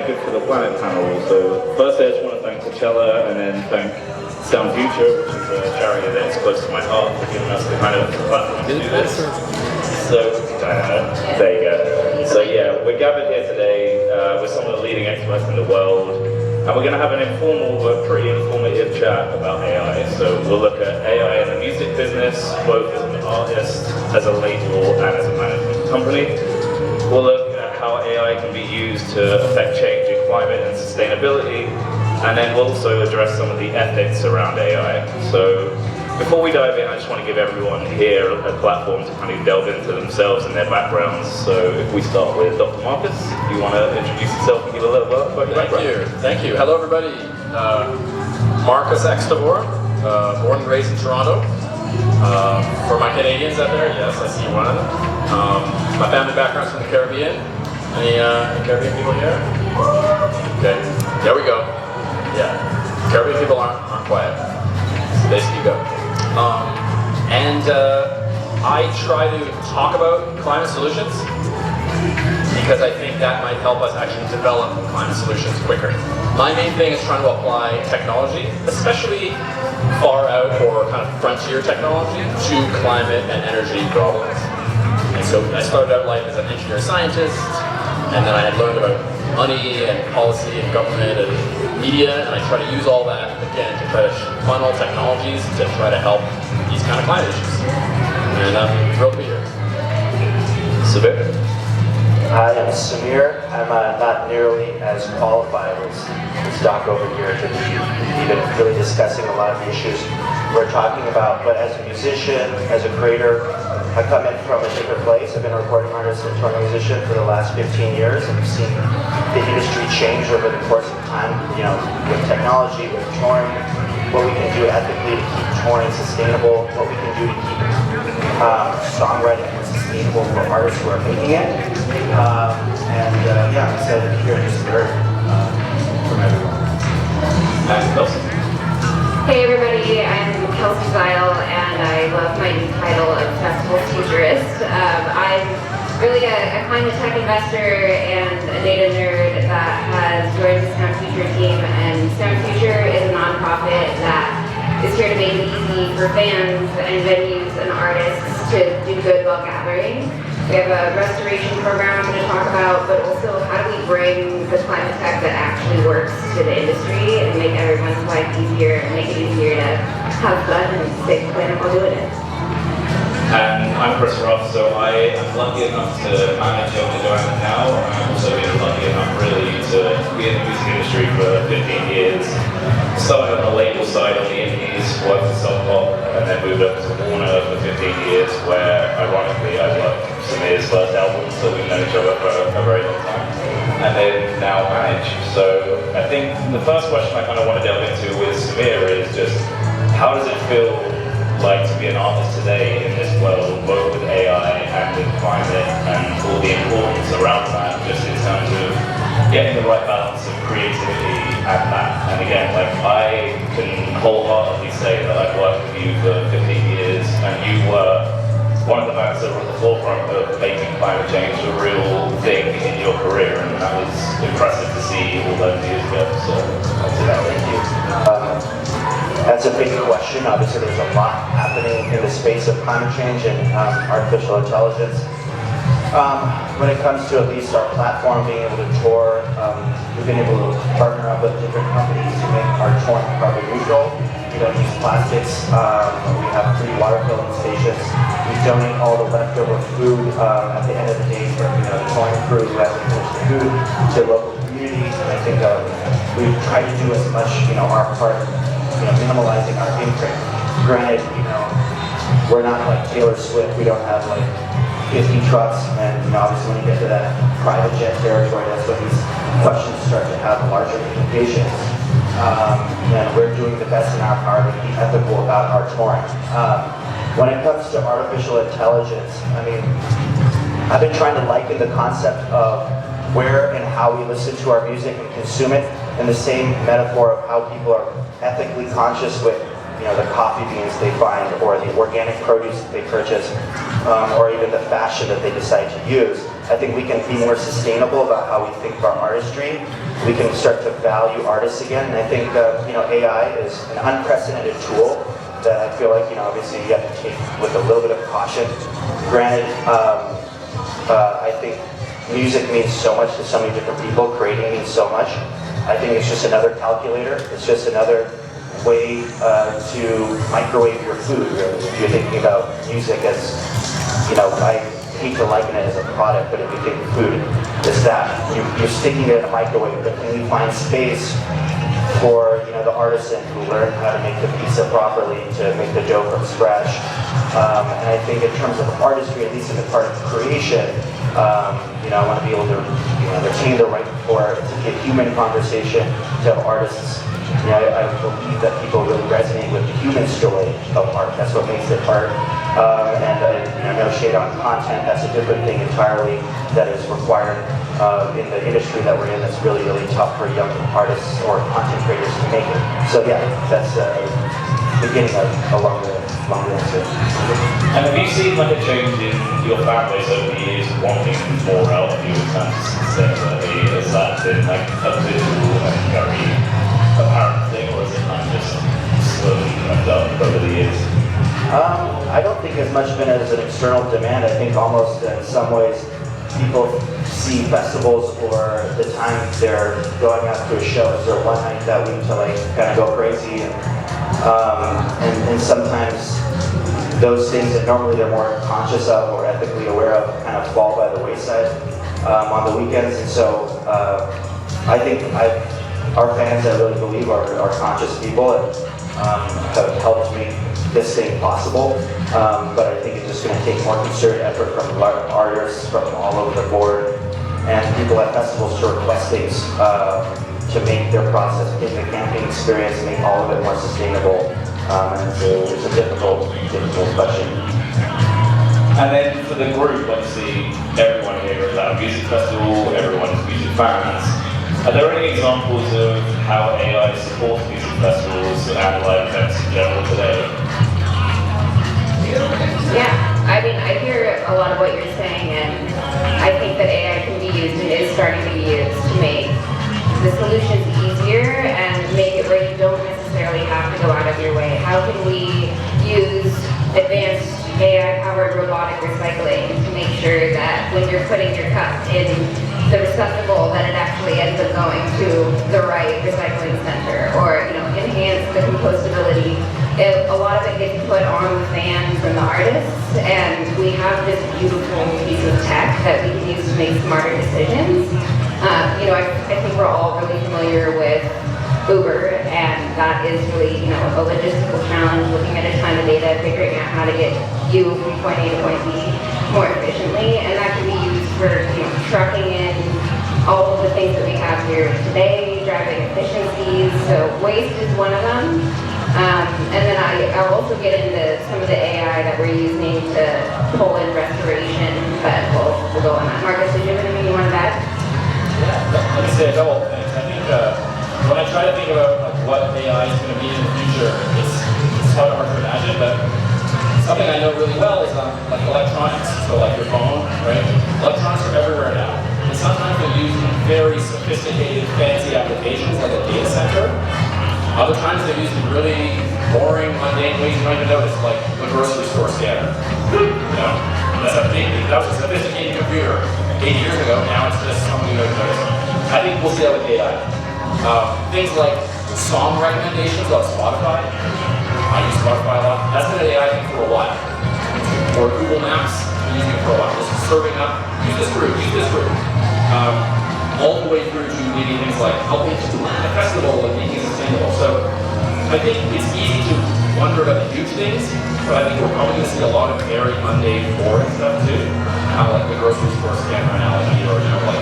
Good for the Planet panel. So firstly, I just want to thank Coachella and then thank Sound Future, which is a charity that's close to my heart, for giving us the kind of platform to do this. So, there you go. So yeah, we're gathered here today with some of the leading experts in the world, and we're going to have an informal but pretty informative chat about AI. So we'll look at AI in the music business, both as an artist, as a label, and as a management company. We'll look at how AI can be used to affect change in climate and sustainability, and then we'll also address some of the ethics around AI. So before we dive in, I just want to give everyone here a platform to kind of delve into themselves and their backgrounds. So if we start with Dr. Marcus, do you want to introduce yourself and give a little bit about your background? Thank you. Hello everybody. Marcus Extavour, born and raised in Toronto. For my Canadians out there, yes, I see one of them. My family background's from the Caribbean. Any Caribbean people here? Okay, there we go. Yeah, Caribbean people aren't quiet. So they speak up. I try to talk about climate solutions because I think that might help us actually develop climate solutions quicker. My main thing is trying to apply technology, especially far out or kind of frontier technology, to climate and energy problems. And so I started out life as an engineer scientist, and then I had learned about money and policy and government and media, and I try to use all that again to try to funnel technologies to try to help these kind of climate issues. And I'm thrilled to be here. Sameet? Hi, I'm Sameet. I'm not nearly as qualified as Doc over here to be even really discussing a lot of the issues we're talking about, but as a musician, as a creator, I come in from a different place. I've been a recording artist and touring musician for the last 15 years, and I've seen the industry change over the course of time, you know, with technology, with touring, what we can do ethically to keep touring sustainable, what we can do to keep songwriting more sustainable for artists who are making it. Yeah, I'm excited to hear this learn from everyone. Hey everybody, I'm Kelci Zile, and I love my new title of Festival Futurist. I'm really a climate tech investor and a data nerd that has joined the Sound Future team, and Sound Future is a nonprofit that is here to make it easy for fans and venues and artists to do good while gathering. We have a restoration program I'm going to talk about, but also how do we bring the climate tech that actually works to the industry and make everyone's life easier and make it easier to have fun and save the planet while doing it. And I'm Ruff, so I am lucky enough to manage Young Joanna now, and I've also been lucky enough really to be in the music industry for 15 years. Started on the label side on the indies, worked at Sub Pop, and then moved up to Warner for 15 years, where ironically I worked Sameet's first album, so we've known each other for a very long time, and then now manage. So I think the first question I kind of want to delve into with Sameet is just, how does it feel like to be an artist today in this world, both with AI and with climate and all the importance around that, just in terms of getting the right balance of creativity and that. And again, like, I can wholeheartedly say that I've worked with you for 15 years, and you were one of the bands that were at the forefront of making climate change a real thing in your career, and that was impressive to see all those years ago. So I'll say that. Thank you. That's a big question. Obviously, there's a lot happening in the space of climate change and artificial intelligence. When it comes to at least our platform being able to tour, we've been able to partner up with different companies to make our touring carbon neutral. We don't use plastics. We have 3 water filling stations. We donate all the leftover food at the end of the day from the touring crew who hasn't finished the food to local communities. And I think we've tried to do as much, our part, minimalizing our imprint. Granted, we're not like Taylor Swift. We don't have like 50 trucks, and obviously when you get to that private jet territory, that's when these questions start to have larger implications. And we're doing the best in our power to be ethical about our touring. When it comes to artificial intelligence, I've been trying to liken the concept of where and how we listen to our music and consume it in the same metaphor of how people are ethically conscious with the coffee beans they find, or the organic produce that they purchase, or even the fashion that they decide to use. I think we can be more sustainable about how we think of our artistry. We can start to value artists again. And I think AI is an unprecedented tool that I feel like obviously you have to take with a little bit of caution. Granted, I think music means so much to so many different people. Creating means so much. I think it's just another calculator. It's just another way to microwave your food, really. If you're thinking about music as, I hate to liken it as a product, but if you think food is that, you're sticking it in a microwave, but can we find space for the artisan who learned how to make the pizza properly, to make the dough from scratch. And I think in terms of artistry, at least in the part of creation, I want to be able to retain the right for it to be a human conversation, to have artists. I believe that people really resonate with the human story of art. That's what makes it art. And no shade on content. That's a different thing entirely that is required in the industry that we're in. That's really, really tough for young artists or content creators to make it. So yeah, that's the beginning of a longer answer. And have you seen like a change in your fan base over the years, wanting more out of you in terms of sustainability? Has that been like a visual and very apparent thing, or is it kind of just slowly crept up over the years? I don't think as much been as an external demand. I think almost in some ways people see festivals or the time they're going out to a show as their one night that week to like kind of go crazy, and sometimes those things that normally they're more conscious of or ethically aware of kind of fall by the wayside on the weekends. And so I think our fans, I really believe, are conscious people and have helped make this thing possible. But I think it's just going to take more concerted effort from artists from all over the board and people at festivals to request things to make their process, make the camping experience, make all of it more sustainable. And so it's a difficult question. And then for the group, obviously everyone here is at a music festival, everyone is music fans. Are there any examples of how AI supports music festivals and live events in general today? Yeah, I mean, I hear a lot of what you're saying, and I think that AI can be used and is starting to be used to make the solutions easier and make it where you don't necessarily have to go out of your way. How can we use advanced AI-powered robotic recycling to make sure that when you're putting your cup in the receptacle that it actually ends up going to the right recycling center, or enhance the compostability. A lot of it gets put on the fans and the artists, and we have this beautiful piece of tech that we can use to make smarter decisions. I think we're all really familiar with Uber, and that is really a logistical challenge, looking at a ton of data, figuring out how to get you from point A to point B more efficiently, and that can be used for trucking in all of the things that we have here today, driving efficiencies. So waste is one of them. And then I'll also get into some of the AI that we're using to pull in restoration, but we'll go on that. Marcus, did you have anything you wanted to add? Yeah, let me say a couple of things. I think when I try to think about what AI is going to be in the future, it's hard to imagine, but something I know really well is like electronics. So like your phone, right? Electronics are everywhere now. And sometimes they're used in very sophisticated, fancy applications like a data center. Other times they're used in really boring, mundane ways you don't even notice, like the grocery store scanner. That was a sophisticated computer 80 years ago. Now it's just something you don't notice. I think we'll see that with AI. Things like song recommendations on Spotify. I use Spotify a lot. That's been an AI thing for a while. Or Google Maps, I'm using it for a while. Just serving up, use this group. All the way through to maybe things like helping to plan a festival and making it sustainable. So I think it's easy to wonder about the huge things, but I think we're probably going to see a lot of very mundane, boring stuff too. Kind of like the grocery store scanner analogy, or like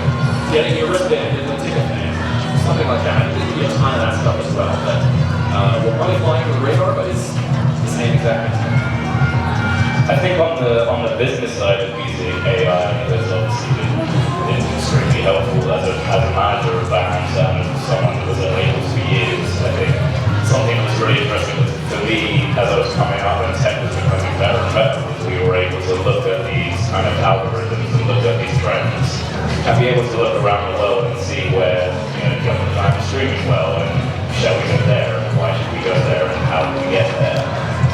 getting your wristband in the ticket thing, something like that. I think there's going to be a ton of that stuff as well. That will probably fly under the radar, but it's the same exact thing. I think on the business side of using AI, there's obviously been extremely helpful as a manager of bands and someone who was at labels for years. I think something that was really interesting for me as I was coming up and tech was becoming better and better was we were able to look at these kind of algorithms and look at these trends able to look around the world and see where, government time is streaming well, and shall we go there, and why should we go there, and how do we get there?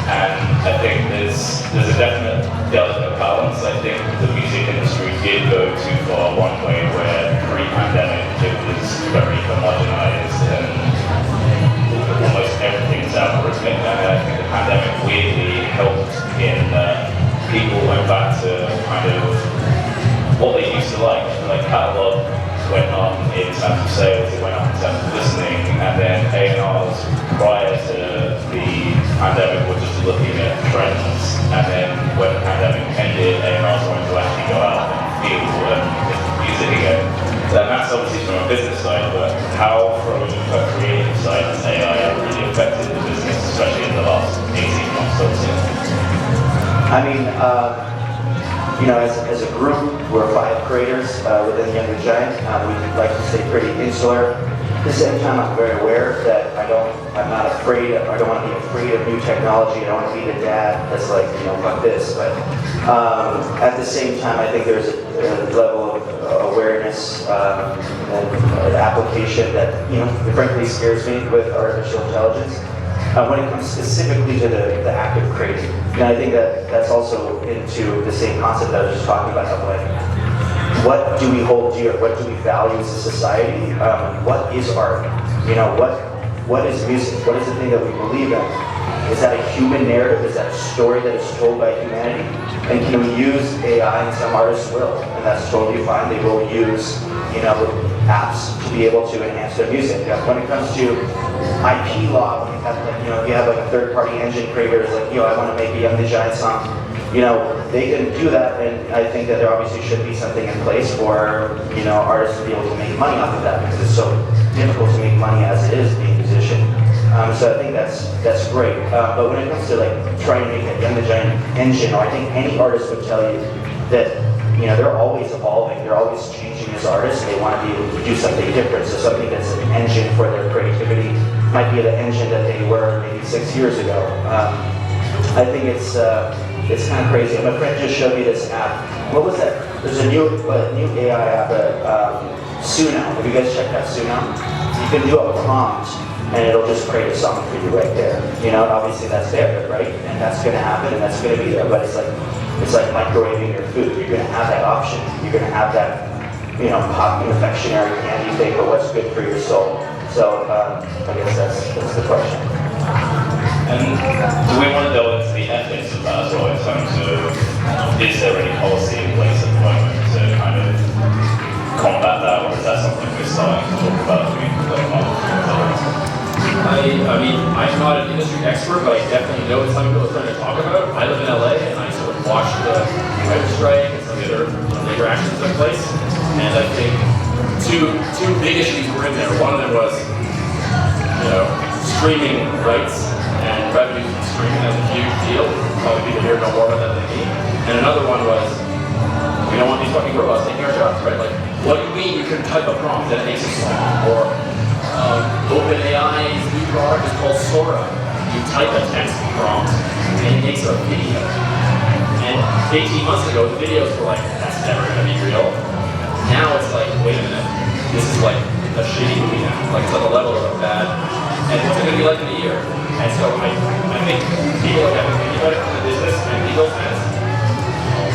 And I think there's a definite delicate balance. I think the music industry did go too far one way, where pre-pandemic it was very homogenized and almost everything's algorithmic, and I think the pandemic weirdly helped in people went back to kind of what they used to like catalog went up in terms of sales, it went up in terms of listening, and then A&Rs prior to the pandemic were just looking at trends, and then when the pandemic ended, A&Rs wanted to actually go out and feel and listen to music again. And that's obviously from a business side, but how from a creative side has AI really affected the business, especially in the last 18 months or so? I mean, as a group, we're 5 creators within Young Giant. We like to stay pretty insular. At the same time, I'm very aware that I'm not afraid, I don't want to be afraid of new technology. I don't want to be the dad that's like, fuck this. But at the same time, I think there's a level of awareness and application that, frankly scares me with artificial intelligence. When it comes specifically to the act of creating, I think that's also into the same concept that I was just talking about, of like, what do we hold dear? What do we value as a society? What is art? What is music? What is the thing that we believe in? Is that a human narrative? Is that a story that is told by humanity? And can we use AI? And some artists will, and that's totally fine. They will use, apps to be able to enhance their music. When it comes to IP law, when you have if you have like a third-party engine creator, like, I want to make a Young the Giant song, they can do that, and I think that there obviously should be something in place for, artists to be able to make money off of that, because it's so difficult to make money as it is being a musician. So I think that's great. But when it comes to like trying to make a Young the Giant engine, I think any artist would tell you that they're always evolving, they're always changing as artists. They want to be able to do something different. So something that's an engine for their creativity might be the engine that they were maybe 6 years ago. I think it's kind of crazy. My friend just showed me this app. What was that? There's a new AI app, Suno. Have you guys checked out Suno? You can do a prompt, and it'll just create a song for you right there. Obviously that's there, right? And that's going to happen, and that's going to be there. But it's like microwaving your food. You're going to have that option. You're going to have that, pop confectionery candy thing, but what's good for your soul. So I guess that's the question. And do we want to delve into the ethics of that as well, in terms of, is there any policy in place at the moment to kind of combat that, or is that something we're starting to talk about as we go on? I mean, I'm not an industry expert, but I definitely know it's something people are trying to talk about. I live in LA, and I sort of watched the writer's strike and some of the other labor actions that took place. And I think two big issues were in there. One of them was, streaming rights and revenue from streaming. That was a huge deal. Probably people here know more about that than me. And another one was, we don't want these fucking robots taking our jobs, right? Like, what do you mean you can type a prompt and it makes a song? Or OpenAI's new product is called Sora. You type a text prompt and it makes a video. And 18 months ago, the videos were like, that's never gonna be real. Now it's like, wait a minute, this is like a shitty movie now. Like, it's on the level of bad. And what's it gonna be like in a year? And so I think people are having to think about it from the business and legal sense.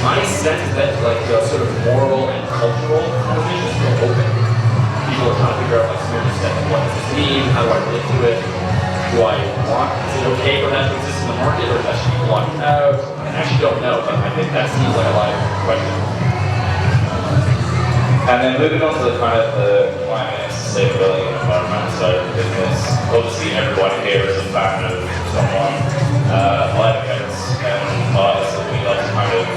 My sense is that like the sort of moral and cultural conversations are open. People are trying to figure out like some step of what does this mean? How do I relate to it? Do I want? Is it okay for that to exist in the market, or that should be blocked out? I actually don't know, but I think that seems like a live question. And then moving on to the kind of the climate, sustainability, and environmental side of the business. Obviously, everyone here is a fan of someone. Live events and artists that we like to kind of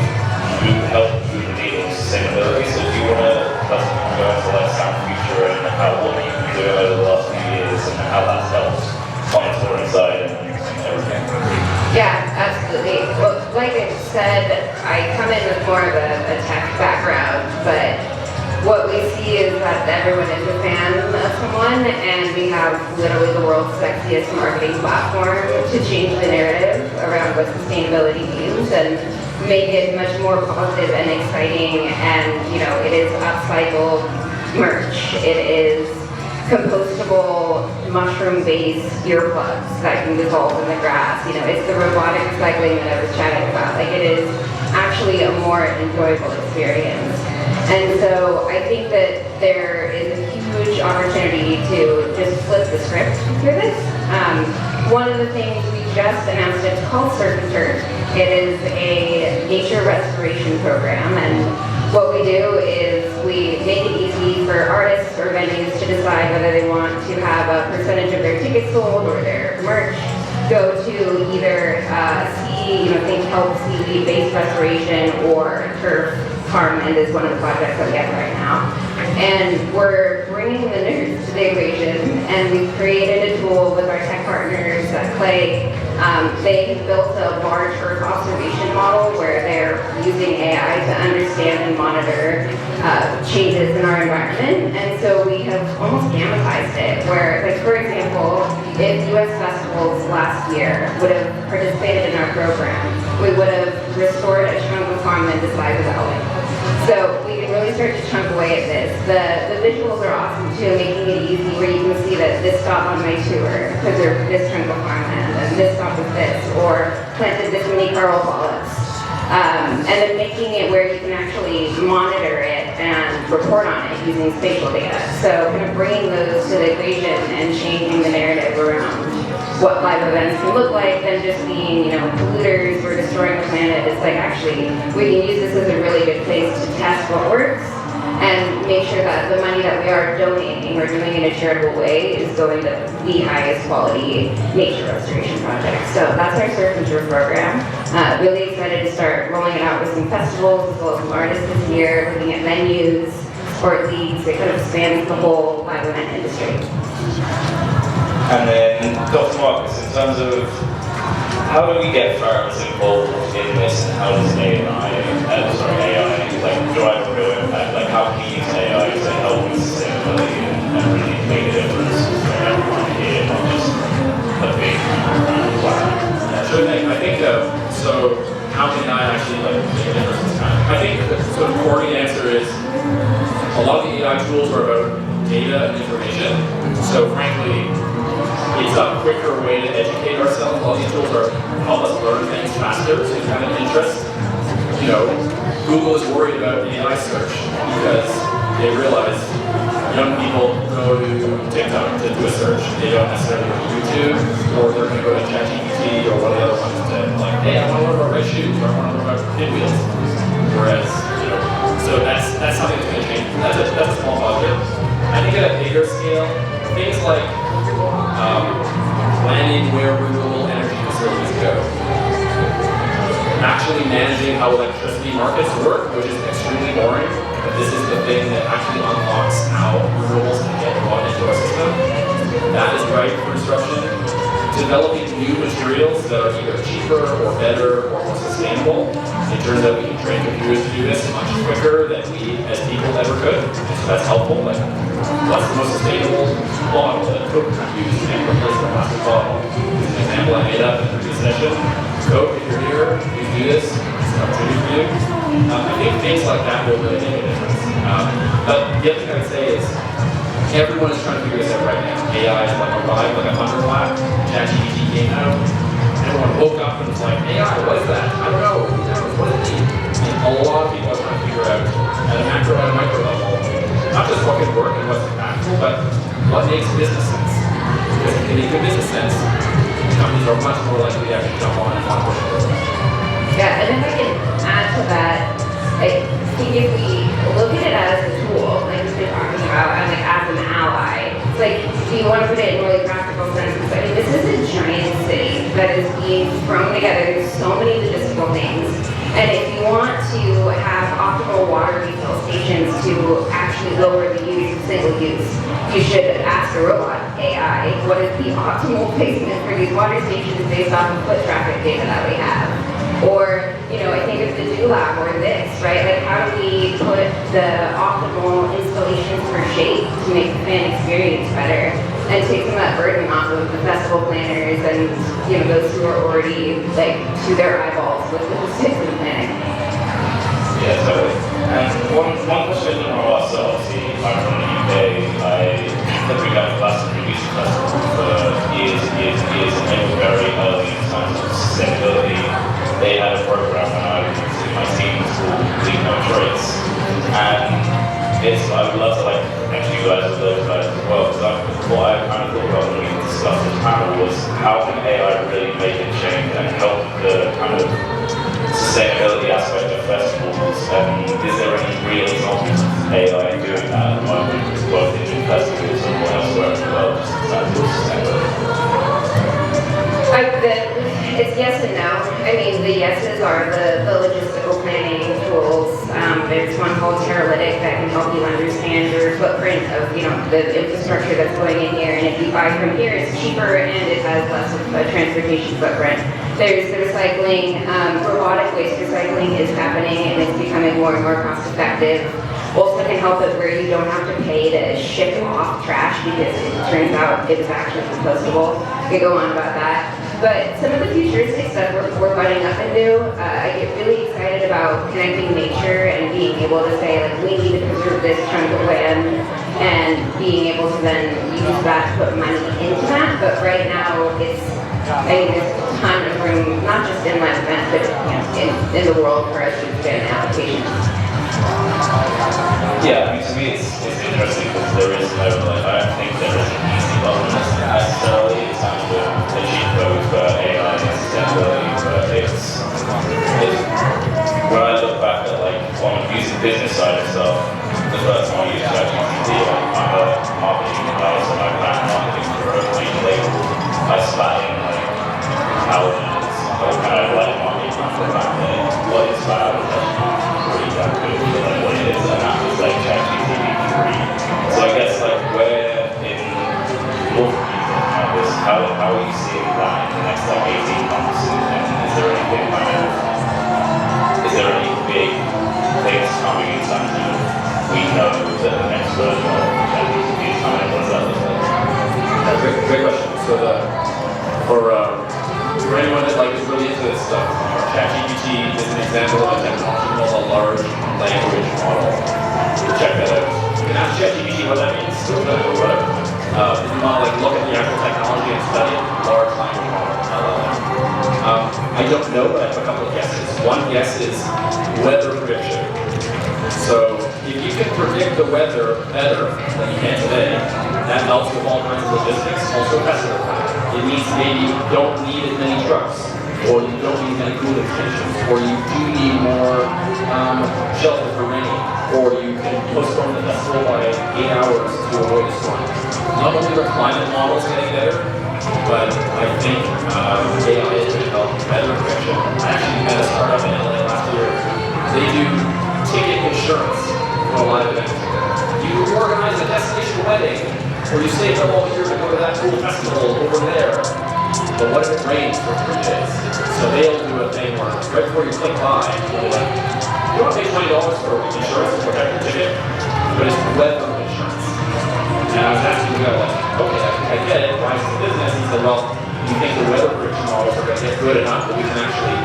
help move the needle of sustainability. So do you want to go into like sound future and what you've been doing over the last few years and how that's helped on the touring side and everything? Yeah, absolutely. Well, like I said, I come in with more of a tech background, but what we see is that everyone is a fan of someone, one, and we have literally the world's sexiest marketing platform to change the narrative around what sustainability means and make it much more positive and exciting. And it is upcycled merch. It is compostable mushroom-based earplugs that can dissolve in the grass. It's the robotic recycling that I was chatting about. Like, it is actually a more enjoyable experience. And so I think that there is a huge opportunity to just flip the script for this. One of the things we just announced, it's called Surf and Turf. It is a nature restoration program, and what we do is we make it easy for artists or venues to decide whether they want to have a percentage of their tickets sold or their merch go to either think help seaweed-based restoration or turf farmland is one of the projects that we have right now. And we're bringing the nerds to the equation, and we've created a tool with our tech partners at Clay. They have built a large Earth observation model where they're using AI to understand and monitor changes in our environment. And so we have almost gamatized it, where, like, for example, if US festivals last year would have participated in our program, we would have restored a chunk of farmland the size of LA. So we can really start to chunk away at this. The visuals are awesome too, making it easy where you can see that this stop on my tour preserved this chunk of farmland, and this stop with this, or planted this many coral polyps. And then making it where you can actually monitor it and report on it using spatial data. So kind of bringing those to the equation and changing the narrative around what live events can look like than just being, polluters or destroying the planet. It's like, actually, we can use this as a really good place to test what works and make sure that the money that we are donating or doing in a charitable way is going to the highest quality nature restoration projects. So that's our Surf and Turf program. Really excited to start rolling it out with some festivals as well as some artists this year, looking at venues, sport leagues. It kind of spans the whole live event industry. And then, Dr. Marcus, in terms of how do we get farmers involved in this, and how does AI drive a real impact? Like, how can we use AI to help with sustainability and really make a difference for everyone here, not just the big plan? So I think, so how can AI actually make a difference in this kind of? I think the sort of core answer is a lot of the AI tools are about data and information. So frankly, it's a quicker way to educate ourselves. All these tools help us learn things faster, so it's kind of interest. Google is worried about AI search because they realize young people go to TikTok to do a search. They don't necessarily go to YouTube, or they're going to go to ChatGPT or one of the other ones to like, hey, I want to learn about red shoes, or I want to learn about pinwheels. Whereas, so that's something that's going to change. That's a small positive. I think at a bigger scale, things like planning where renewable energy facilities go. Actually managing how electricity markets work, which is extremely boring, but this is the thing that actually unlocks how renewables can get brought into our system. That is ripe for disruption. Developing new materials that are either cheaper or better or more sustainable. It turns out we can train computers to do this much quicker than we as people ever could. So that's helpful. Like, what's the most sustainable bottle that Coke could use to replace the plastic bottle? This is an example I made up in the previous session. Coke, if you're here, please do this. It's an opportunity for you. I think things like that will really make a difference. But the other thing I would say is everyone is trying to figure this out right now. AI is like arrived like a thunderclap. ChatGPT came out. Everyone woke up and was like, AI, what is that? I don't know. What does it mean? And a lot of people are trying to figure out at a macro and a micro level, not just what can work and what's impactful, but what makes business sense. Because if it can make good business sense, companies are much more likely to actually jump on and want to push it. Yeah, and if I can add to that, I think if we look at it as a tool, like we've been talking about, and like as an ally, it's like, do you want to put it in really practical senses? I mean, this is a giant city that is being thrown together. There's so many logistical things. And if you want to have optimal water refill stations to actually lower the use of single use, you should ask a robot, AI, what is the optimal placement for these water stations based off of foot traffic data that we have? Or, I think of the Do Lab or this, right? Like, how do we put the optimal installations for shape to make the fan experience better and take some of that burden off of the festival planners and, those who are already, like, to their eyeballs with logistics and planning. Yeah, totally. And one question from us, so obviously I'm from the UK. I think we've done Glastonbury Music Festival for years and years and years, and they were very early in terms of sustainability. They had a program when I was in my team called Leave No Trace. And I would love to actually you guys with those guys as well, because what I kind of thought about when we discussed this panel was how can AI really make a change and help the kind of sustainability aspect of festivals, and is there any real examples of AI doing that at the moment, both in festivals and elsewhere as well, just in terms of sustainability? It's yes and no. I mean, the yeses are the logistical planning tools. There's one called Teralytic that can help you understand your footprint of, the infrastructure that's going in here, and if you buy from here, it's cheaper and it has less of a transportation footprint. There's the recycling, robotic waste recycling is happening and it's becoming more and more cost effective. Also can help it where you don't have to pay to ship off trash because it turns out it is actually compostable. We can go on about that. But some of the futuristic stuff we're running up into, I get really excited about connecting nature and being able to say, like, we need to preserve this chunk of land and being able to then use that to put money into that. But right now, there's a ton of room, not just in live events, but in the world for us to expand applications. Yeah, I mean, to me it's interesting because there is no, I don't think there is an easy button necessarily in terms of the cheat code for AI and sustainability, but when I look back at on the business side of stuff, the first time I used ChatGPT, I'm a marketing guy, so I ran marketing for a major label. I spat in how kind of marketing for back there. What is bad is actually pretty damn good for what it is, and that was ChatGPT 3. So I guess where in your this, how are you seeing that in the next 18 months? And is there any big things coming in terms of we know that the next version of ChatGPT is coming? What does that look like? Great question. So for anyone that is really into this stuff, ChatGPT is an example of a technology called a large language model. Check that out. You can ask ChatGPT what that means, or whatever. If you want to look at the actual technology and study it, large language model, LLM. I don't know, but I have a couple of guesses. One guess is weather prediction. So if you can predict the weather better than you can today, that helps with all kinds of logistics, also festival planning. It means maybe you don't need as many trucks, or you don't need as many cooling stations, or you do need more shelter for rain, or you can postpone the festival by 8 hours to avoid a storm. Not only are climate models getting better, but I think AI is going to help weather prediction. I actually met a startup in LA last year. They do ticket insurance for a live event. You organize a destination wedding, or you stay up all year to go to that cool festival over there. But what if it rains for 3 days? So they'll do a thing where right before you click buy, they're like, you want to pay $20 for insurance to protect your ticket, but it's weather insurance. And I was asking the guy, okay, I get it, why is it business? He said, well, you think the weather prediction models are going to get good enough that we can actually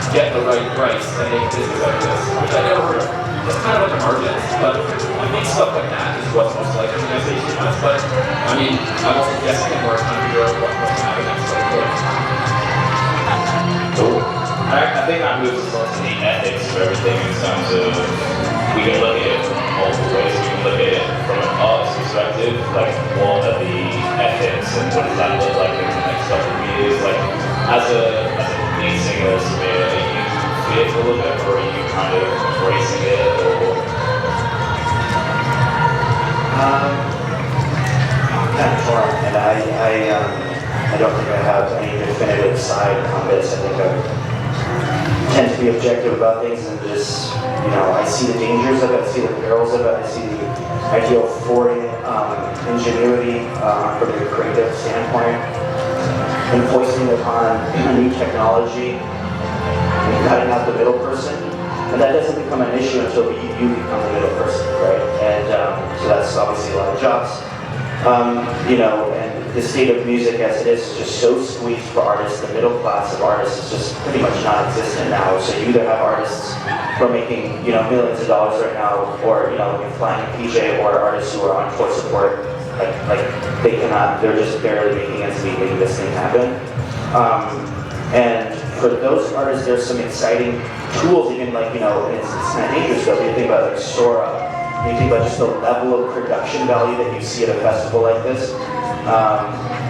get the right price and make business like this, which I never heard of. It's kind of at the margins, but I think stuff like that is what's most likely in the next 18 months. But I mean, I'm also guessing and we're trying to figure out what's going to happen next. Cool. I think that moves us on to the ethics of everything in terms of we can look at it from multiple ways. We can look at it from an artist perspective, what are the ethics and what does that look like in the next couple of years? As a lead singer, Sameet, are you fearful of it, or are you kind of embracing it, or? Kind of torn, and I don't think I have any definitive side on this. I think I tend to be objective about things and just, I see the dangers of it, I see the perils of it, I see the ideal for ingenuity from a creative standpoint, and foisting upon new technology. cutting out the middle person. And that doesn't become an issue until you become the middle person, right? And so that's obviously a lot of jobs. You know, and the state of music as it is just so squeezed for artists. The middle class of artists is just pretty much non-existent now. So you either have artists who are making, you know, millions of dollars right now, or, you know, flying a PJ, or artists who are on tour support, like they cannot, they're just barely making ends meet making this thing happen. And for those artists, there's some exciting tools, even like, you know, it's kind of dangerous though. You think about like Sora, you think about just the level of production value that you see at a festival like this,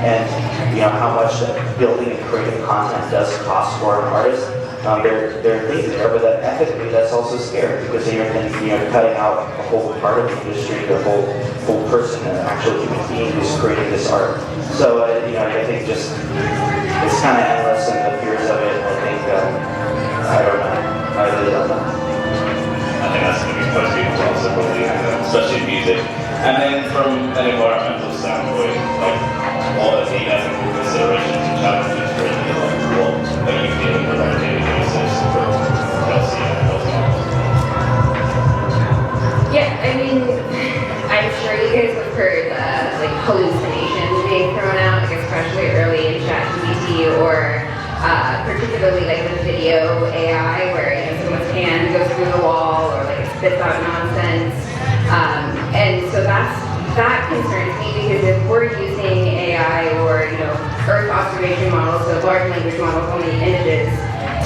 and you know how much building and creating content does cost for an artist. There are things there, but that ethically that's also scary, because then you're cutting out a whole part of the industry, the whole person, an actual human being who's creating this art. So you know, I think just it's kind of endless, and the fears of it. I think I don't know. I really don't know. I think that's going to be most people's answer, probably, especially music. And then from an environmental standpoint, like, what are the ethical considerations and challenges for it? Like, what are you dealing with on a daily basis for Kelci and Elton? Yeah, I mean, I'm sure you guys have heard like hallucinations being thrown out, like especially early in ChatGPT, or particularly like the video AI, where, you know, someone's hand goes through the wall, or like spits out nonsense. And so that concerns me, because if we're using AI or, you know, Earth observation models, so large language models, only images,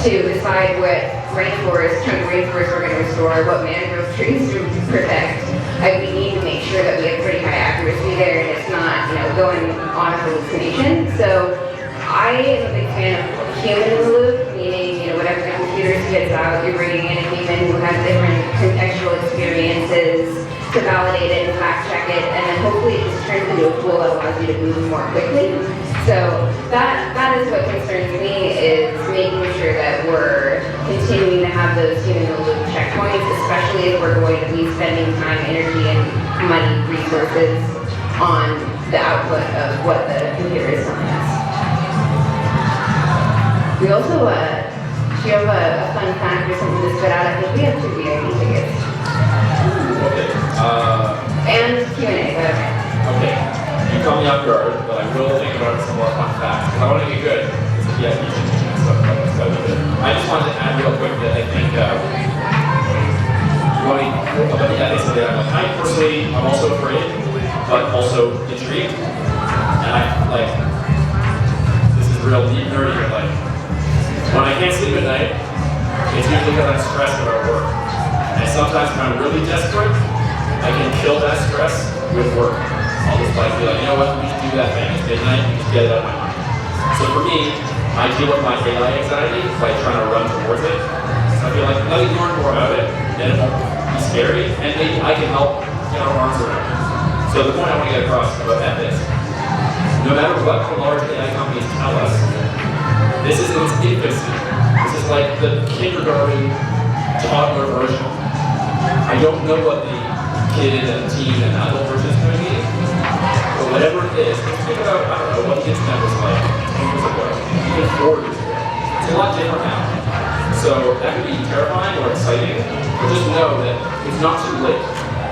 to decide what chunk of rainforest we're going to restore, what mangrove trees to protect, we need to make sure that we have pretty high accuracy there, and it's not, you know, going on a hallucination. So I am a big fan of human in the loop, meaning, you know, whatever the computer spits out, you're bringing in a human who has different contextual experiences to validate it and fact check it, and then hopefully it just turns into a tool that allows you to move more quickly. So that is what concerns me, is making sure that we're continuing to have those human in the loop checkpoints, especially if we're going to be spending time, energy, and money, resources on the output of what the computer is telling us. We also, do you have a fun fact or something to spit out? I think we have 2 VIP tickets. Okay. And Q&A, but okay. Okay. You caught me off guard, but I will think about some more fun facts. I want to get good. Yeah, you can stuff like that. I just wanted to add real quick that I think about the ethics of it. I personally, I'm also afraid, but also intrigued. And I like, this is real deep nerdy, but like, when I can't sleep at night, it's usually because I'm stressed about work. And sometimes when I'm really desperate, I can kill that stress with work. I'll just like be like, you know what, we should do that thing. It's midnight, we just get it out of my mind. So for me, I deal with my AI anxiety by trying to run towards it. So I feel like, let me learn more about it, then it won't be scary, and maybe I can help get our arms around it. So the point I want to get across about ethics, no matter what the large AI companies tell us, this is in its infancy. This is like the kindergarten toddler version. I don't know what the kid and teen and adult version is going to be, but whatever it is, think about, I don't know, what the internet was like 10 years ago, even 4 years ago. It's a lot different now. So that could be terrifying or exciting, but just know that it's not too late.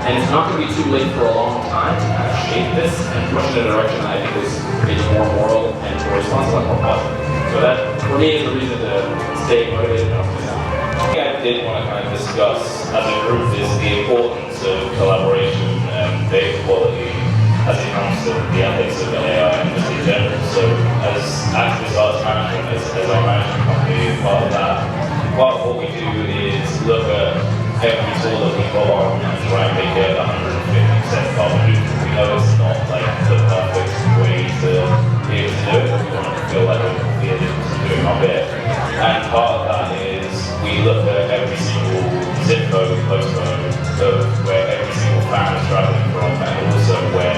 And it's not going to be too late for a long time to kind of shape this and push it in a direction that I think is maybe more moral and more responsible and more positive. So that, for me, is the reason to stay motivated and optimistic. One thing I did want to kind of discuss as a group is the importance of collaboration and data quality as it comes to the ethics of the AI industry in general. So as Activist Arts Management, as our management company, part of that, part of what we do is look at every tool that we go on and try and make it 150% carbon neutral. We know it's not like the perfect way to be able to do it, but we want to feel like we're doing our bit. And part of that is we look at every single zip code, postcode, of where every single fan is traveling from, and also where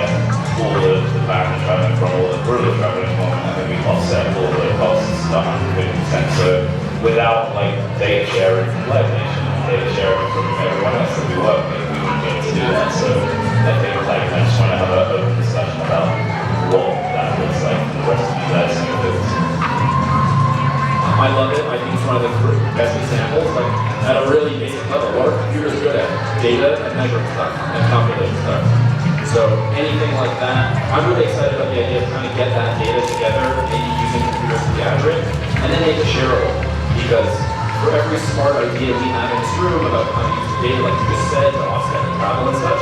all of the fans are traveling from, all the crew are traveling from, and then we offset all the costs 150%. So without like data sharing from Live Nation, data sharing from everyone else that we work with, we wouldn't be able to do that. So I think like I just want to have an open discussion about what that looks like for the rest of you guys. I love it. I think it's one of the best really excited about the idea of trying to get that data together, maybe using computers to gather it, and then make it shareable. Because for every smart idea we have in this room about how to use the data, like you just said, to offset the travel and such,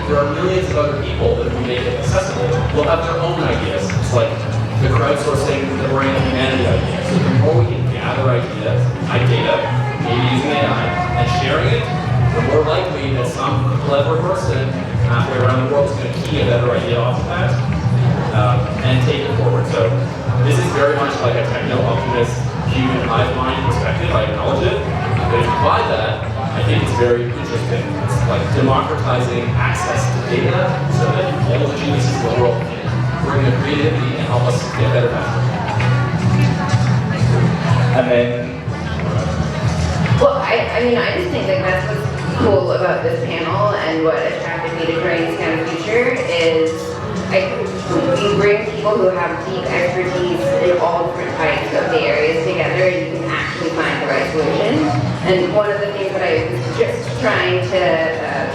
there are millions of other people that if we make it accessible will have their own ideas. It's like the crowdsourcing the brain of humanity idea. So the more we can gather ideas, data, maybe using AI, and sharing it, the more likely that some clever person halfway around the world is going to key a better idea off of that and take it forward. So this is very much like a techno-optimist human hive mind perspective. I acknowledge it. But if you buy that, I think it's very interesting. It's like democratizing access to data so that all the geniuses in the world can bring their creativity and help us get better faster. And then, well, I mean, I just think that that's what's cool about this panel and what attracted me to join this kind of future is we bring people who have deep expertise in all different types of the areas together, and you can actually find the right solution. And one of the things that I was just trying to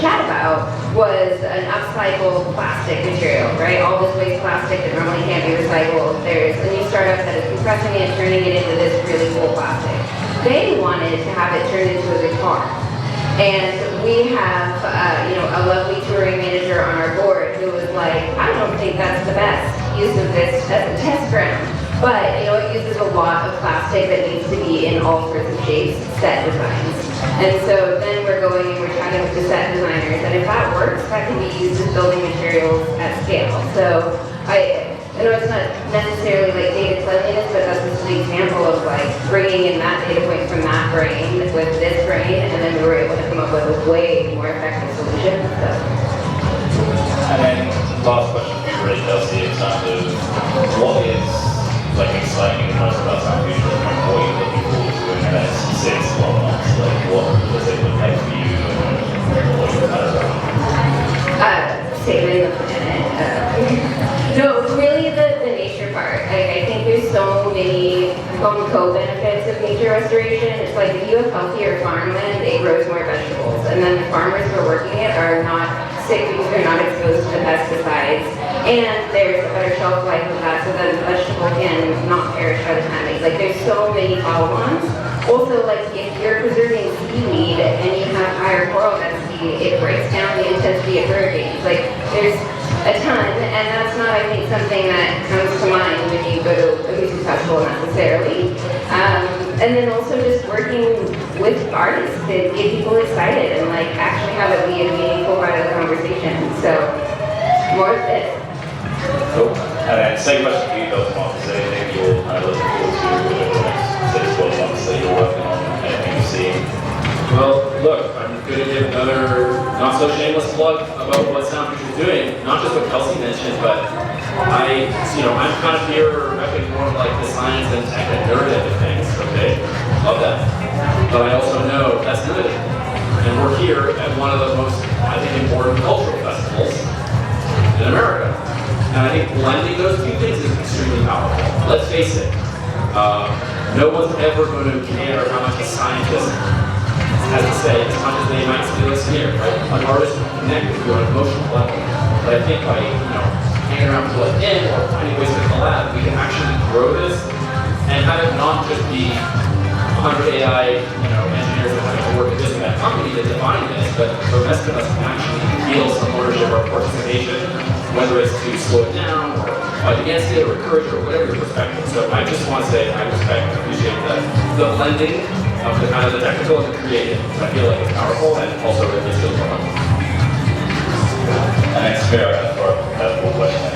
chat about was an upcycled plastic material, right? All this waste plastic that normally can't be recycled. There's a new startup that is compressing it, turning it into this really cool plastic. They wanted to have it turned into a guitar. And we have, a lovely touring manager on our board who was like, I don't think that's the best use of this as a test ground. But, it uses a lot of plastic that needs to be in all sorts of shapes, set designs. And so then we're going and we're chatting with the set designers, and if that works, that can be used as building materials at scale. So I know it's not necessarily like data cleanliness, but that's just an example of like bringing in that data point from that brain with this brain, and then we were able to come up with a way more effective solution. So. And then last question for you, really, Kelci, in terms of what is like exciting the most about Sound Future, and what are you looking forward to in the next 6 to 12 months? Like what does it look like for you, and what are you kind of Saving the planet. No, really the nature part. I think there's so many co-benefits of nature restoration. It's like if you have healthier farmland, it grows more vegetables. And then the farmers who are working it are not sick because they're not exposed to pesticides. And there's a better shelf life of that so that the vegetable can not perish by the time. Like there's so many follow-ons. Also, like if you're preserving seaweed and you have higher coral density, it breaks down the intensity of hurricanes. Like there's a ton, and that's not, I think, something that comes to mind when you go to a music festival necessarily. And then also just working with artists to get people excited and like actually have it be a meaningful part of the conversation. So more of this. Cool. And then same question for you, Dr. Marcus. Is there anything you're kind of looking forward to over the next 6 to 12 months that you're working on, anything you're seeing? Well, look, I'm going to give another not-so-shameless plug about what Sound Future is doing. Not just what Kelci mentioned, but I'm kind of here, I think more like the science and tech and nerd end of things, okay? Love that. But I also know that's limited. And we're here at one of the most, I think, important cultural festivals in America. And I think blending those two things is extremely powerful. Let's face it, no one's ever going to care how much a scientist has to say, as much as they might feel us here, right? An artist will connect with you on an emotional level. But I think by, hanging around to the end or finding ways to collab, we can actually grow this and have it not just be 100 AI, engineers that have to work at this and that company that define this, but the rest of us can actually feel some ownership or participation, whether it's to slow it down or fight against it or encourage it or whatever your perspective. So I just want to say I respect and appreciate the blending of the kind of the technical and the creative. I feel like it's powerful and also really feels fun. And then Spiro, for a full question,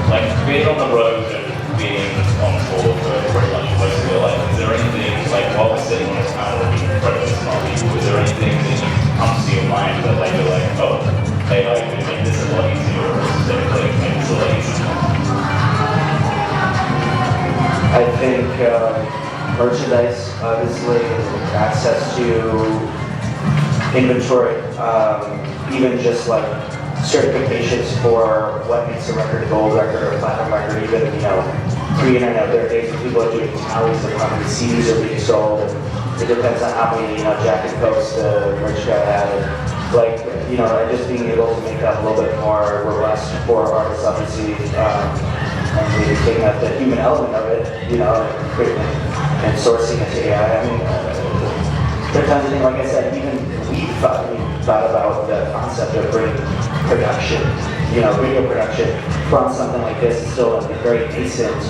like being on the road and being on tour for pretty much most of your life, is there anything, like while we're sitting on this panel and being incredibly smart people, is there anything that comes to your mind that like you're like, oh, hey, I could make this a lot easier, or specifically make this a lot easier? I think merchandise, obviously, access to inventory, even just like certifications for what makes a record a gold record or a platinum record, even, pre-internet, there are days when people are doing tallies of how many CDs are being sold, and it depends on how many, Jack and Coast the merch guy had. Like, you know, just being able to make that a little bit more robust for artists, obviously, and really taking out the human element of it, you know, and sourcing it to AI. I mean, there are times I think, like I said, even we thought about the concept of bringing production, you know, video production from something like this is still very nascent.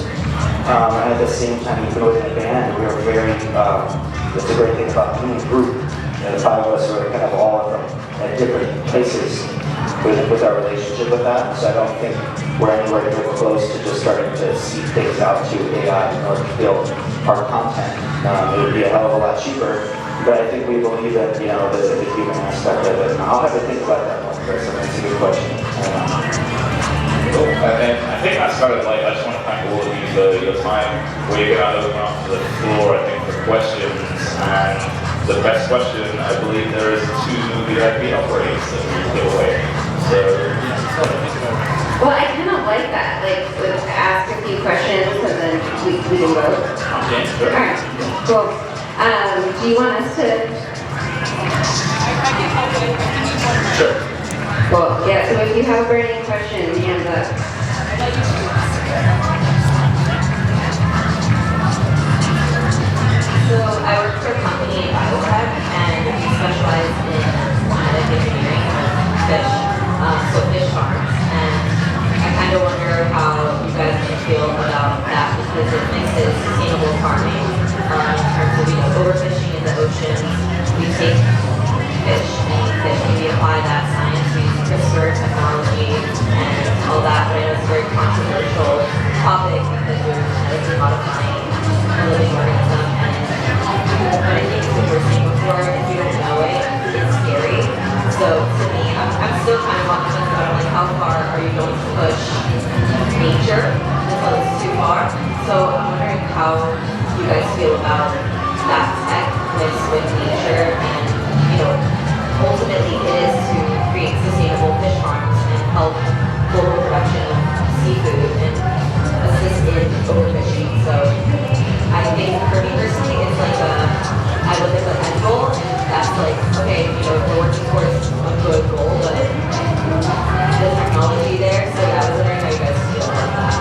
And at the same time, even within a band, we were very, that's a great thing about being a group. You know, the five of us were kind of all from at different places with our relationship with that. So I don't think we're anywhere near close to just starting to see things out to AI in order to build our content. It would be a hell of a lot cheaper. But I think we believe that, you know, the human aspect of it. And I'll have to think about that one, Chris. I mean, it's a good question. Cool. And I think I started I just want to thank all of you for your time. We're going to open up to the floor, I think, for questions. And the best question, I believe there is 2 movie IP upgrades that we can give away. So, Well, I kind of like that. Like, ask a few questions and then we can vote. okay, sure. All right, cool. Do you want us to? Sure. Well, yeah, so if you have a burning question, hands up. So I work for a company in biotech and we specialize in genetic engineering of fish, so fish farms. And I kind of wonder how you guys may feel about that because it mixes sustainable farming in terms of, you know, overfishing in the oceans. We take fish and fish and we apply that science, we use CRISPR technology and all that, but I know it's a very controversial topic because you're genetically modifying a living organism. But I think what you were saying before, if you don't know it, it's scary. So to me, I'm still kind of on the fence about like how far are you going to push nature until it's too far. So I'm wondering how you guys feel about that tech mixed with nature and, you know, ultimately it is to create sustainable fish farms and help global production of seafood and assist in overfishing. So I think for me personally, it's like I look at the end goal and that's like, okay, you know, we're working towards a good goal, but the technology there, so yeah, I was wondering how you guys feel about that.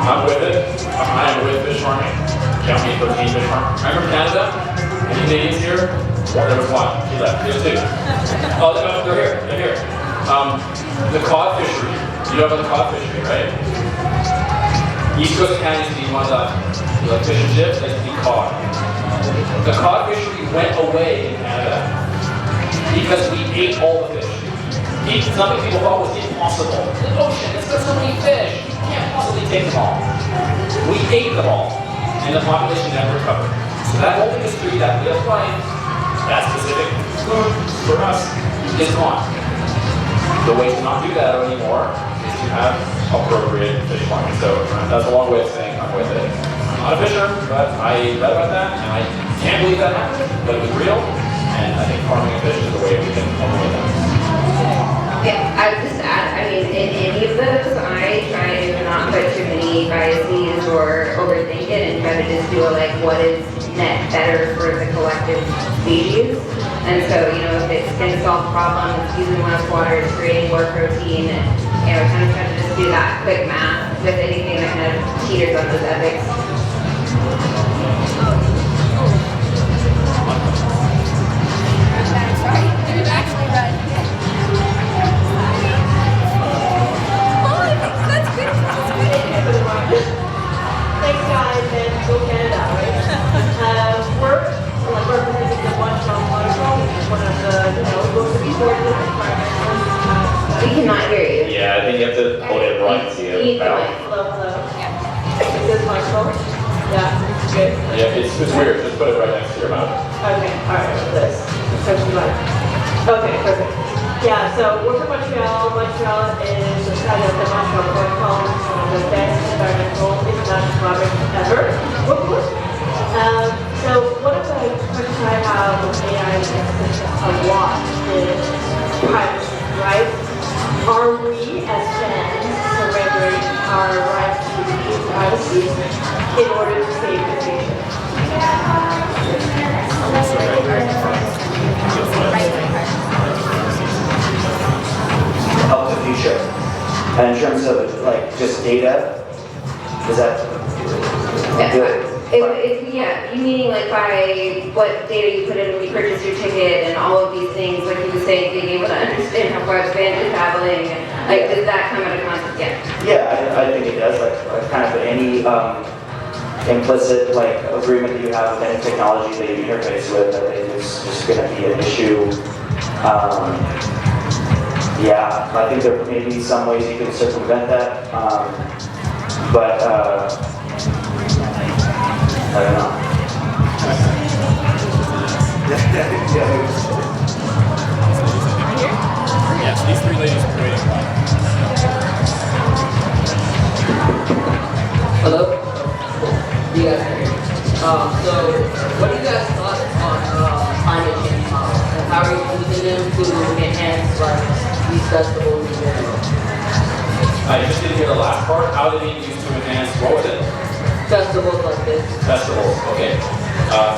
I'm with it. I am with fish farming. Count me for team fish farm. I'm from Canada. Any Canadians here? Well, there was 1. She left. There's 2. Oh, they're here. They're here. The cod fishery. You know about the cod fishery, right? East Coast of Canada used to be one of the fish and chips. They used to be cod. The cod fishery went away in Canada because we ate all the fish. Something people thought was impossible. The ocean, it's got so many fish. You can't possibly take them all. We ate them all, and the population never recovered. So that whole industry that we apply that specific food for us is gone. The way to not do that anymore is to have appropriate fish farming. So that's a long way of saying I'm with it. I'm not a fisher, but I read about that, and I can't believe that happened, but it was real, and I think farming a fish is the way we can avoid that. Yeah, I would just add, I mean, in any of those, I try to not put too many biases or overthink it and try to just do like what is net better for the collective species. And so, you know, if it's going to solve problems, it's using less water, it's creating more protein, and, you know, kind of try to just do that quick math with anything that kind of teeters on those ethics. Thanks guys, and go Canada, right? We're representing the Montreal Waterfall, which is one of the, you know, most important environmental. We cannot hear you. Yeah, I think you have to hold it right to your mouth. Hello, hello. Is this Montreal? Yeah, good. Yeah, it's weird. Just put it right next to your mouth. Okay, alright, this. Okay, perfect. Yeah, so we're from Montreal. Montreal is the site of the Montreal Protocol, one of the best environmental international collaborations ever. So one of the questions I have with AI a lot is privacy, right? Are we as fans surrendering our right to privacy in order to save the nation? And in terms of like just data, is that good? Yeah, you meaning like by what data you put in when you purchase your ticket and all of these things, like you were saying, being able to understand how far advanced you're traveling, like does that come out of context? Yeah, I think it does. Like kind of any implicit like agreement that you have with any technology that you interface with, I think is just going to be an issue. Yeah, I think there may be some ways you can circumvent that, but I don't know. Yes, these three ladies are waiting. Hello? You guys can hear me. So, what are you guys' thoughts on climate change models? And how are you using them to enhance like these festivals in general? I just didn't hear the last part. How did it use to enhance, what was it? Festivals like this. Festivals, okay.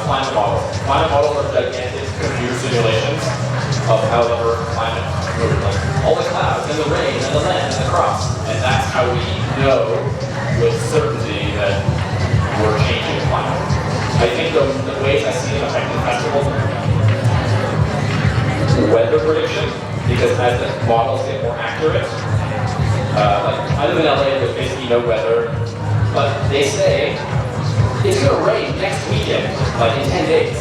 Climate models. Climate models are gigantic computer simulations of how the Earth climate moves. Like all the clouds and the rain and the land and the crops. And that's how we know with certainty that we're changing the climate. I think the ways I see it affecting festivals, weather prediction, because as the models get more accurate, like I live in LA, there's basically no weather, but they say it's going to rain next weekend, like in 10 days.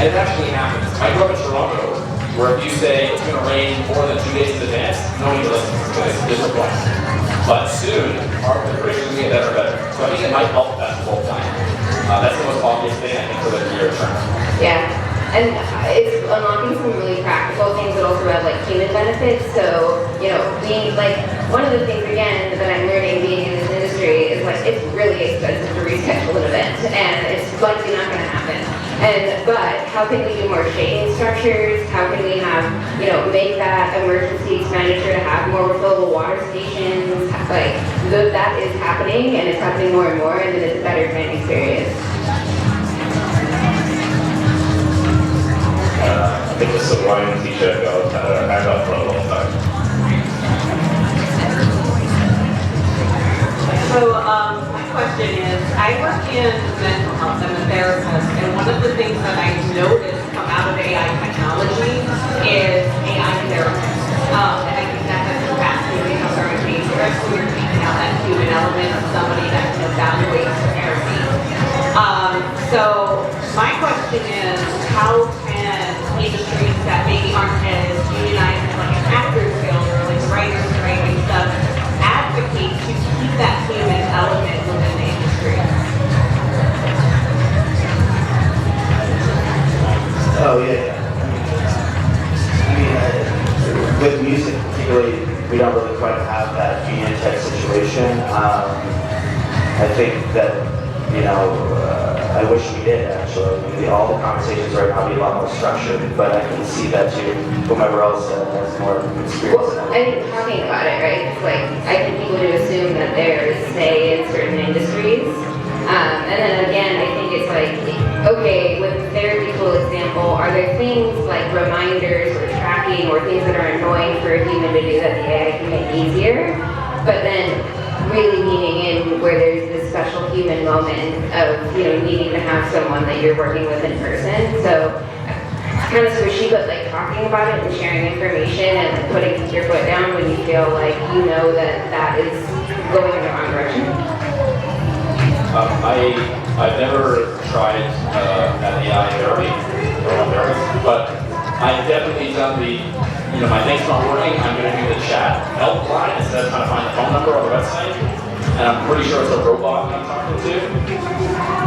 And it actually happens. I grew up in Toronto, where if you say it's going to rain more than 2 days in advance, nobody listens because it's disappointing. But soon, our predictions will get better and better. So I think it might help that whole time. That's the most obvious thing, I think, for the near term. Yeah, and it's unlocking some really practical things that also have like human benefits. So, you know, being like, one of the things again that I'm learning being in this industry is like, it's really expensive to reschedule an event and it's likely not going to happen. But how can we do more shading structures? How can we have, you know, make that emergency expenditure to have more refillable water stations? Like, that is happening and it's happening more and more, and then it's a better fan experience. I think the Sublime t-shirt got hang up for a long time. So my question is, I work in mental health, I'm a therapist, and one of the things that I noticed come out of AI technology is AI therapy. And I think that has been fascinating how very dangerous when you're taking out that human element of somebody that can evaluate therapy. So my question is, how can industries that maybe aren't as unionized as like an actor's guild or like writers writing stuff advocate to keep that human element within the industry? Oh yeah. I mean, with music particularly, we don't really quite have that union type situation. I think that, you know, I wish we did actually. Maybe all the conversations right now be a lot more structured, but I can see that too. Whomever else has more experience. Well, I think talking about it, right? It's like, I think people do assume that there's say in certain industries. And then again, I think it's like, okay, with the therapy tool example, are there things like reminders or tracking or things that are annoying for a human to do that the AI can make easier? But then really leaning in where there's this special human moment of, you know, needing to have someone that you're working with in person. So it's kind of squishy, but like talking about it and sharing information and putting your foot down when you feel like you know that that is going in the wrong direction. I've never tried an AI therapy, but I've definitely done the, you know, my thing's not working, I'm going to do the chat helpline instead of trying to find the phone number on the website. And I'm pretty sure it's a robot that I'm talking to.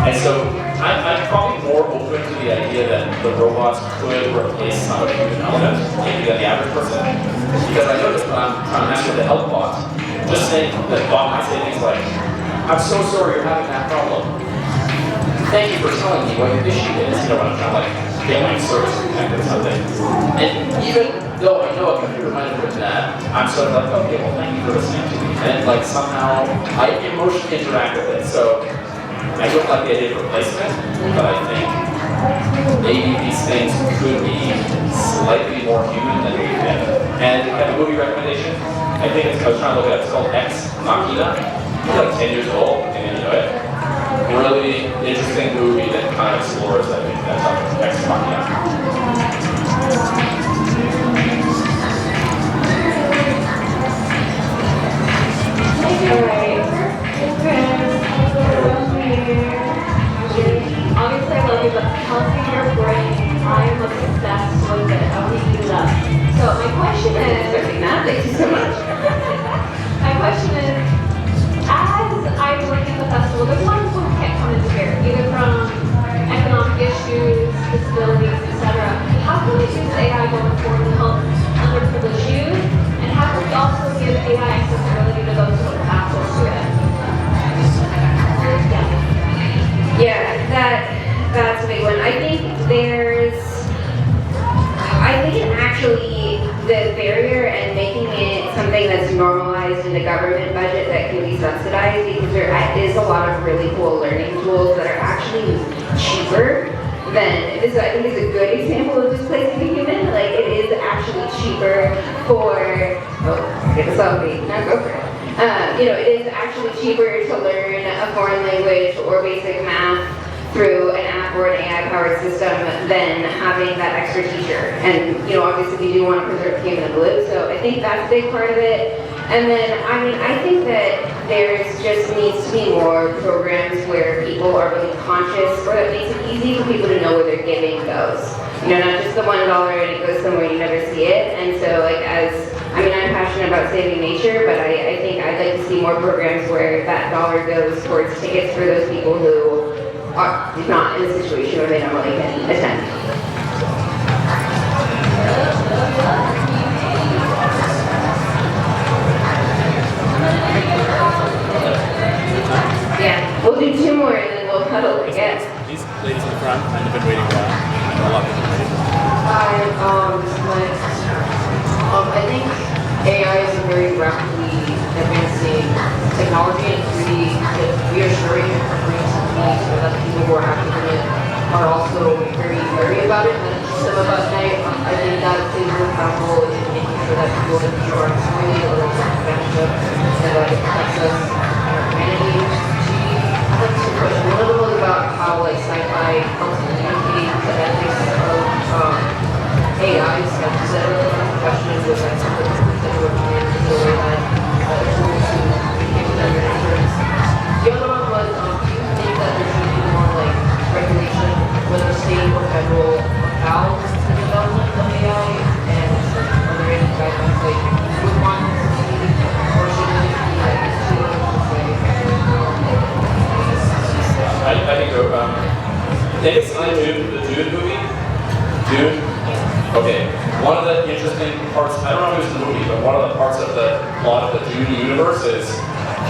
And so I'm probably more open to the idea that the robots could replace some of the human element, maybe than the average person. Because I noticed when I'm trying to mess with the help bot, just saying, the bot might say things like, I'm so sorry you're having that problem. Thank you for telling me what your issue is. You know, when I'm trying to like get my service connected or something. And even though I know a computer might have written that, I'm sort of like, okay, well thank you for listening to me. And like somehow I emotionally interact with it. So I don't like the idea of replacement, but I think maybe these things could be slightly more human than we've been. And have a movie recommendation? I think I was trying to look it up. It's called Ex Machina. It's like 10 years old, and you know it. Really interesting movie that kind of explores, I think, that topic. Ex Machina. Alright. Obviously I love you, but healthy your brain. I am obsessed with it. How do you do that? So my question is, Thank you so much. my question is, as I work in the festival, there's a lot of people who can't come into here, either from economic issues, disabilities, etc. How can we use AI going forward to help underprivileged youth? And how can we also give AI accessibility to those who don't have access to it? Yeah, that's a big one. I think it actually, the barrier and making it something that's normalized in the government budget that can be subsidized, because there is a lot of really cool learning tools that are actually cheaper than, I think is a good example of displacing a human. Like, it is actually cheaper for, get a selfie, now go for it. It is actually cheaper to learn a foreign language or basic math through an app or an AI-powered system than having that extra teacher. And, obviously we do want to preserve the human in the loop, so I think that's a big part of it. And then, I think that there's just needs to be more programs where people are really conscious, or that makes it easy for people to know where their giving goes. Not just the $1 and it goes somewhere you never see it. And so, I'm passionate about saving nature, but I think I'd like to see more programs where that dollar goes towards tickets for those people who are not in a situation where they normally can attend. Yeah, we'll do 2 more and then we'll huddle again. These ladies in the front, I've been waiting a while. A lot of people waiting. I think AI is a very rapidly advancing technology, and it's really reassuring and bringing some peace so that people who are active in it are also very wary about it. And some of us, I think that is really powerful in making sure that people in the future aren't exploited or taken advantage of, and that it protects us and our humanity. I'd like to question a little bit about how sci-fi helps communicate the ethics of AI, etc. Question with something that we're doing in the way that tools to communicate with other experts. The other one was, do you think that there should be more regulation, whether state or federal, about the development of AI? And are there any guidelines you would want to see, or should it be it's too early to say? I think it's the Dune movie. Dune. Okay, one of the interesting parts, I don't know if it was in the movie, but one of the parts of the plot of the Dune universe is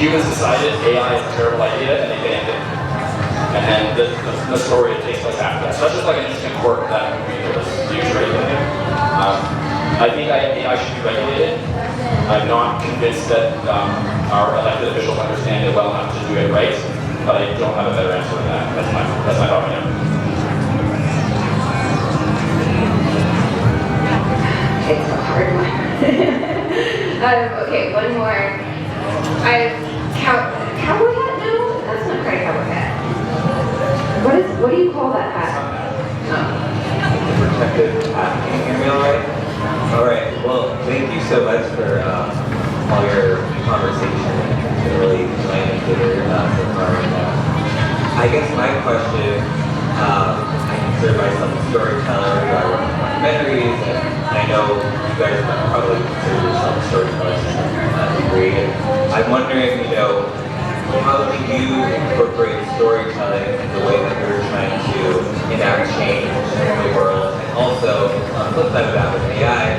humans decided AI is a terrible idea and they banned it. And then the story takes place after that. So that's just an interesting quirk of that movie that was huge rating. I think AI should be regulated. I'm not convinced that our elected officials understand it well enough to do it right, but I don't have a better answer than that. That's my thought right now. It's a hard one. Okay, one more. Cowboy hat? No, that's not quite a cowboy hat. What do you call that hat? Protective hat. Can you hear me all right? All right. Well, thank you so much for all your conversation. It's been really enlightening to hear so far. I guess my question, I consider myself a storyteller. I work on documentaries, and I know you guys probably consider yourself a storyteller to some degree. And I'm wondering, how do you incorporate storytelling in the way that you're trying to enact change in the world? And also, on the flip side of that with AI,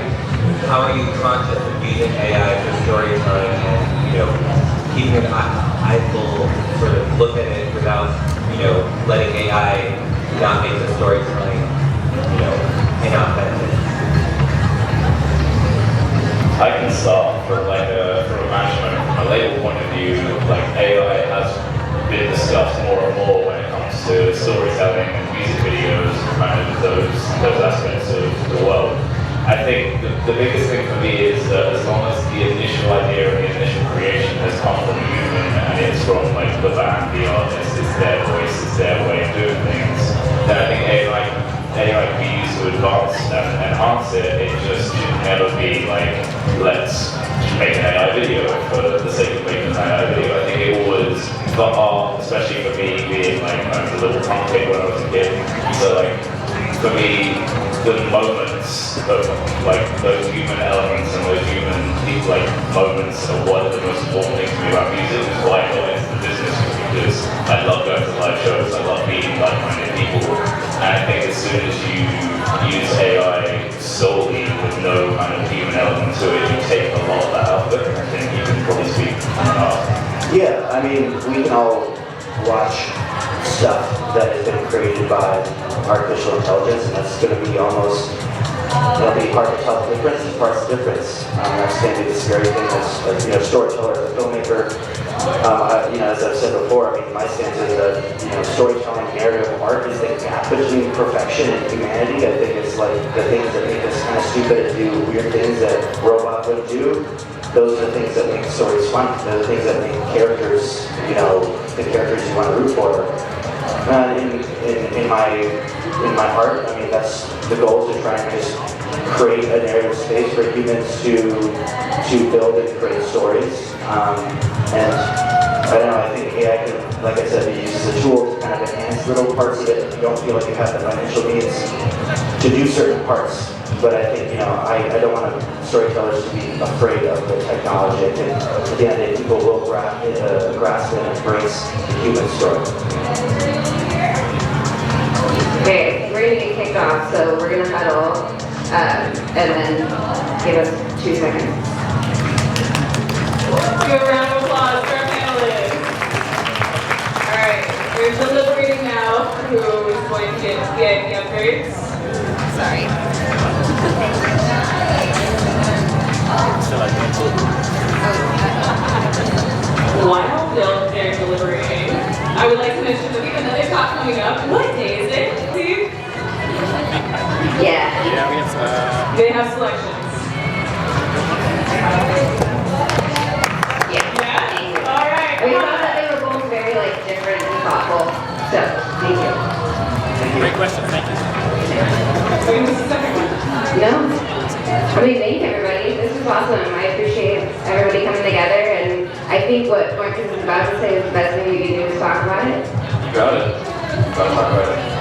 how are you conscious of using AI for storytelling and, keeping an eyeful sort of look at it without, letting AI not make the storytelling, inauthentic? I can start from from a management, from a label point of view. AI has been discussed more and more when it comes to storytelling and music videos, and those aspects of the world. I think the biggest thing for me is that as long as the initial idea and the initial creation has come from a human and it's from like the band, the artist, it's their voice, it's their way of doing things, then I think AI can be used to advance and enhance it. It just should never be like, let's make an AI video for the sake of making an AI video. I think it always, for art, especially for me being like I was a little punk kid when I was a kid, so like for me, the moments of like those human elements and those human like moments are what are the most important things to me about music. Is why I got into the business, because I love going to live shows, I love meeting like-minded people, and I think as soon as you use AI solely with no kind of human element to it, you take a lot of that out of it. I think you can probably speak on art. Yeah, I mean, we can all watch stuff that has been created by artificial intelligence, and that's going to be almost, it'll be hard to tell the difference, parts of difference. That's going to be the scary thing as you know, storyteller, as a filmmaker. As I've said before, I mean, my stance is that storytelling, narrative, art is the gap between perfection and humanity. I think it's like the things that make us kind of stupid and do weird things that robots would do. Those are the things that make stories fun. They're the things that make characters, the characters you want to root for. In my heart, I mean, that's the goal, to try and just create a narrative space for humans to build and create stories. And I don't know, I think AI can, like I said, be used as a tool to kind of enhance little parts of it if you don't feel like you have the financial means to do certain parts. But I think, I don't want storytellers to be afraid of the technology. I think at the end of the day, people will grasp and embrace the human story. Okay, we're gonna get kicked off, so we're gonna huddle, and then give us 2 seconds. Give a round of applause for our panelists. All right, we're deliberating now who is going to get upgrades. Sorry. While they're deliberating, I would like to mention that we have another talk coming up. What day is it, Steve? Yeah. Yeah, we have They have selections. Yeah. All right. We thought that they were both very different and thoughtful. So, thank you. great question. Thank you. Wait, what's the second one? No. I mean, thank you, everybody. This was awesome. I appreciate everybody coming together, and I think what Marcius is about to say is the best thing you can do is talk about it. You got it. Gotta talk about it.